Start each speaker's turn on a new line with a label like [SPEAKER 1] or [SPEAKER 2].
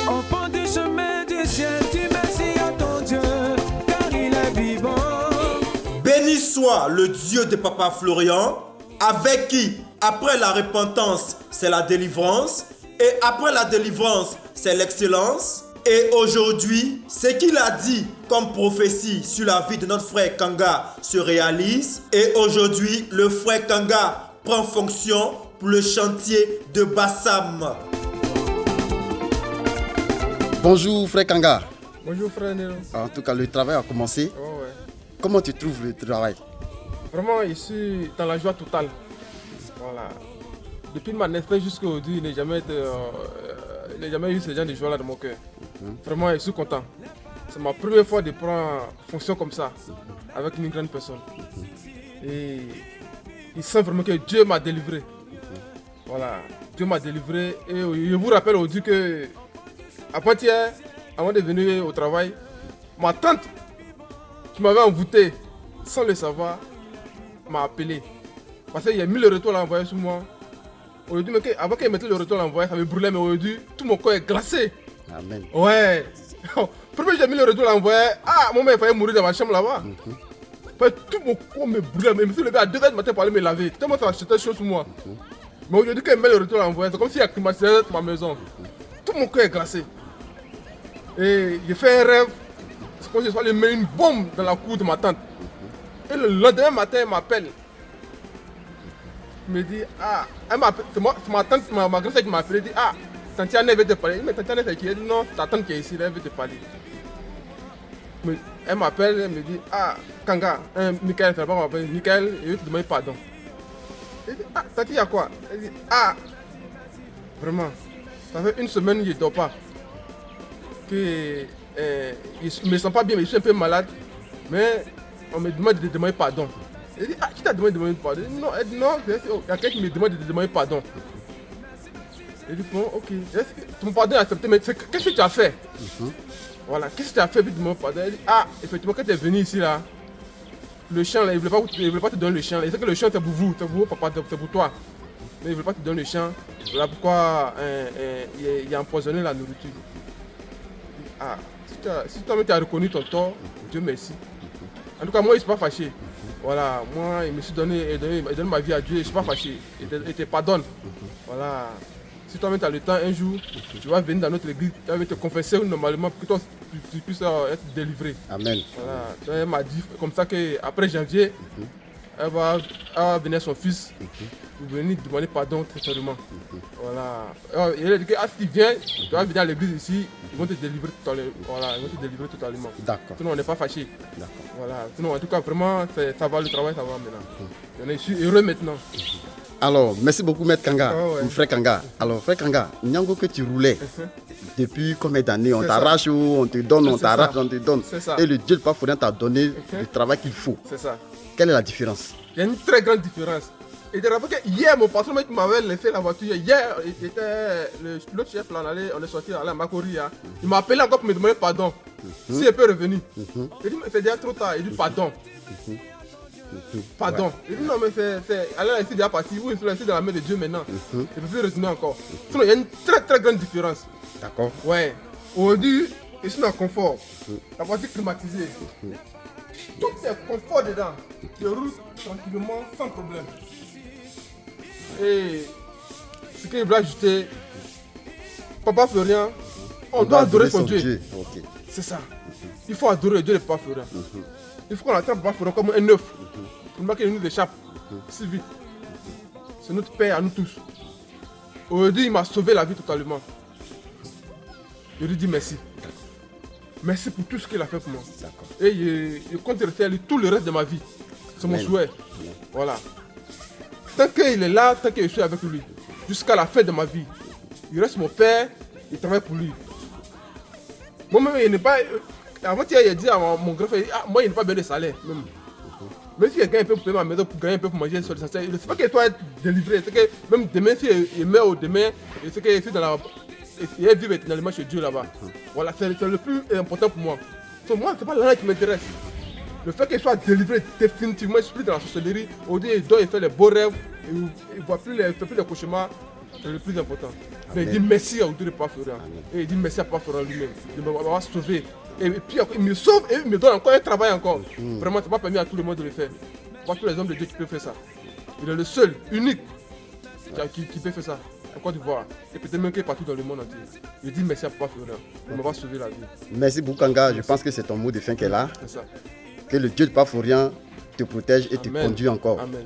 [SPEAKER 1] Enfant du chemin du ciel, tu merci à ton Dieu, car il est vivant.
[SPEAKER 2] Béni soit le Dieu de Papa Florian, avec qui, après la repentance, c'est la délivrance, et après la délivrance, c'est l'excellence. Et aujourd'hui, ce qu'il a dit comme prophétie sur la vie de notre frère Kanga se réalise. Et aujourd'hui, le frère Kanga prend fonction pour le chantier de Bassam.
[SPEAKER 3] Bonjour frère Kanga.
[SPEAKER 4] Bonjour frère Nero.
[SPEAKER 3] En tout cas, le travail a commencé.
[SPEAKER 4] Oh, ouais.
[SPEAKER 3] Comment tu trouves le travail?
[SPEAKER 4] Vraiment, je suis dans la joie totale. Voilà. Depuis ma naissance jusqu'à aujourd'hui, il n'a jamais eu ce genre de joie-là dans mon cœur. Vraiment, je suis content. C'est ma première fois de prendre fonction comme ça, avec une grande personne. Et il sent vraiment que Dieu m'a délivré. Voilà. Dieu m'a délivré. Et je vous rappelle aujourd'hui que, avant-hier, avant de venir au travail, ma tante, qui m'avait envoûté sans le savoir, m'a appelé. Parce qu'il y a mis le retour à l'envoyer sur moi. Aujourd'hui, avant qu'elle mette le retour à l'envoyer, ça me brûlait, mais aujourd'hui, tout mon corps est glacé.
[SPEAKER 3] Amen.
[SPEAKER 4] Ouais. Premier, j'ai mis le retour à l'envoyer. Ah, mon mère, il fallait mourir dans ma chambre là-bas. Tout mon corps me brûlait. Mais je me suis levé à 2h du matin pour aller me laver. Tellement ça achetait chaud sur moi. Mais aujourd'hui, quand elle met le retour à l'envoyer, c'est comme s'il y a climatisé ma maison. Tout mon corps est glacé. Et j'ai fait un rêve. C'est comme si je allé mettre une bombe dans la cour de ma tante. Et le lendemain matin, elle m'appelle. Elle me dit, ah, c'est ma tante, ma grand-sœur qui m'a appelé. Elle dit, ah, tante Anne veut te parler. Mais tante Anne, c'est qui? Elle dit, non, ta tante qui est ici, elle veut te parler. Mais elle m'appelle, elle me dit, ah, Kanga, Michael, c'est là-bas, on m'appelle Michael, et je te demande pardon. Elle dit, ah, tante, il y a quoi? Elle dit, ah, vraiment, ça fait une semaine que je ne dors pas. Que je ne me sens pas bien, mais je suis un peu malade. Mais on me demande de demander pardon. Elle dit, ah, qui t'a demandé de demander pardon? Non, elle dit, non, il y a quelqu'un qui me demande de demander pardon. Elle dit, bon, ok, ton pardon est accepté, mais qu'est-ce que tu as fait? Voilà, qu'est-ce que tu as fait pour demander pardon? Elle dit, ah, effectivement, quand tu es venu ici, là, le champ, là, il ne voulait pas te donner le champ. Il sait que le champ, c'est pour vous, c'est pour vous, papa, c'est pour toi. Mais il ne voulait pas te donner le champ. Voilà pourquoi il a empoisonné la nourriture. Ah, si toi-même tu as reconnu ton tort, Dieu merci. En tout cas, moi, je ne suis pas fâché. Voilà, moi, il me suis donné ma vie à Dieu, je ne suis pas fâché. Il te pardonne. Voilà. Si toi-même tu as le temps, un jour, tu vas venir dans notre église, tu vas te confesser normalement pour que toi, tu puisses être délivré.
[SPEAKER 3] Amen.
[SPEAKER 4] Voilà. Donc, elle m'a dit comme ça qu'après janvier, elle va venir son fils pour venir demander pardon très seulement. Voilà. Et elle a dit que si tu viens, tu vas venir à l'église ici, ils vont te délivrer totalement. Voilà, ils vont te délivrer totalement.
[SPEAKER 3] D'accord.
[SPEAKER 4] Sinon, on n'est pas fâché.
[SPEAKER 3] D'accord.
[SPEAKER 4] Voilà. Sinon, en tout cas, vraiment, ça va, le travail, ça va maintenant. Je suis heureux maintenant.
[SPEAKER 3] Alors, merci beaucoup, Maître Kanga,
[SPEAKER 4] Oh, ouais.
[SPEAKER 3] ou Frère Kanga. Alors, Frère Kanga, Nyango que tu roulais, depuis combien d'années? On
[SPEAKER 4] C'est
[SPEAKER 3] t'arrache ou on te donne, on
[SPEAKER 4] C'est
[SPEAKER 3] t'arrache,
[SPEAKER 4] ça.
[SPEAKER 3] on te donne.
[SPEAKER 4] C'est ça.
[SPEAKER 3] Et le Dieu de Papa Florian t'a donné le travail qu'il faut.
[SPEAKER 4] C'est ça.
[SPEAKER 3] Quelle est la différence?
[SPEAKER 4] Il y a une très grande différence. Et je rappelle que hier, mon patron m'avait laissé la voiture. Hier, l'autre chef, là, on est sorti à Makori. Hein. Il m'a appelé encore pour me demander pardon. Si je peux revenir. Il dit, mais c'est déjà trop tard. Il dit, pardon. Pardon. Il dit, non, mais c'est. Allah est déjà parti. Vous, vous êtes dans la main de Dieu maintenant. Je ne peux plus retourner encore. Sinon, il y a une très très grande différence.
[SPEAKER 3] D'accord.
[SPEAKER 4] Ouais. Aujourd'hui, je suis dans le confort. La voiture climatisée. Tout est confort dedans. Je roule tranquillement, sans problème. Et ce que je veux ajouter, Papa Florian, on doit adorer son Dieu.
[SPEAKER 3] Ok.
[SPEAKER 4] C'est ça. Il faut adorer Dieu de Papa Florian. Il faut qu'on attende Papa Florian comme un œuf. Pour ne pas qu'il nous échappe si vite. C'est notre Père à nous tous. Aujourd'hui, il m'a sauvé la vie totalement. Je lui dis merci. Merci pour tout ce qu'il a fait pour moi. Et je compte rester à lui tout le reste de ma vie. C'est mon souhait. Voilà. Tant qu'il est là, tant que je suis avec lui, jusqu'à la fin de ma vie, il reste mon père, il travaille pour lui. Moi-même, il n'est pas. Avant-hier, il a dit à mon grand frère, ah, moi, il n'est pas bien de salaire. Même si il gagne un peu pour payer ma maison, pour gagner un peu pour manger, il ne sait pas qu'il doit être délivré. C'est que même demain, s'il meurt ou demain, il sait qu'il est dans la. Il est vivre éternellement chez Dieu là-bas. Voilà, c'est le plus important pour moi. Donc, moi, ce n'est pas l'argent qui m'intéresse. Le fait qu'il soit délivré définitivement, je suis plus dans la sorcellerie. Aujourd'hui, il dort, il fait les beaux rêves, il ne fait plus les cauchemars. C'est le plus important. Mais il dit merci à Dieu de Papa Florian. Et il dit merci à Papa Florian lui-même de m'avoir sauvé. Et puis il me sauve et il me donne encore un travail encore. Vraiment, ce n'est pas permis à tout le monde de le faire. Pas tous les hommes de Dieu qui peuvent faire ça. Il est le seul, unique, qui peut faire ça. En Côte d'Ivoire. Et peut-être même que partout dans le monde entier. Je dis merci à Papa Florian de m'avoir sauvé la vie.
[SPEAKER 3] Merci beaucoup, Kanga. Je pense que c'est ton mot de fin qu'elle a.
[SPEAKER 4] C'est ça.
[SPEAKER 3] Que le Dieu de Papa Florian te protège et te
[SPEAKER 4] Amen.
[SPEAKER 3] conduit encore.
[SPEAKER 4] Amen.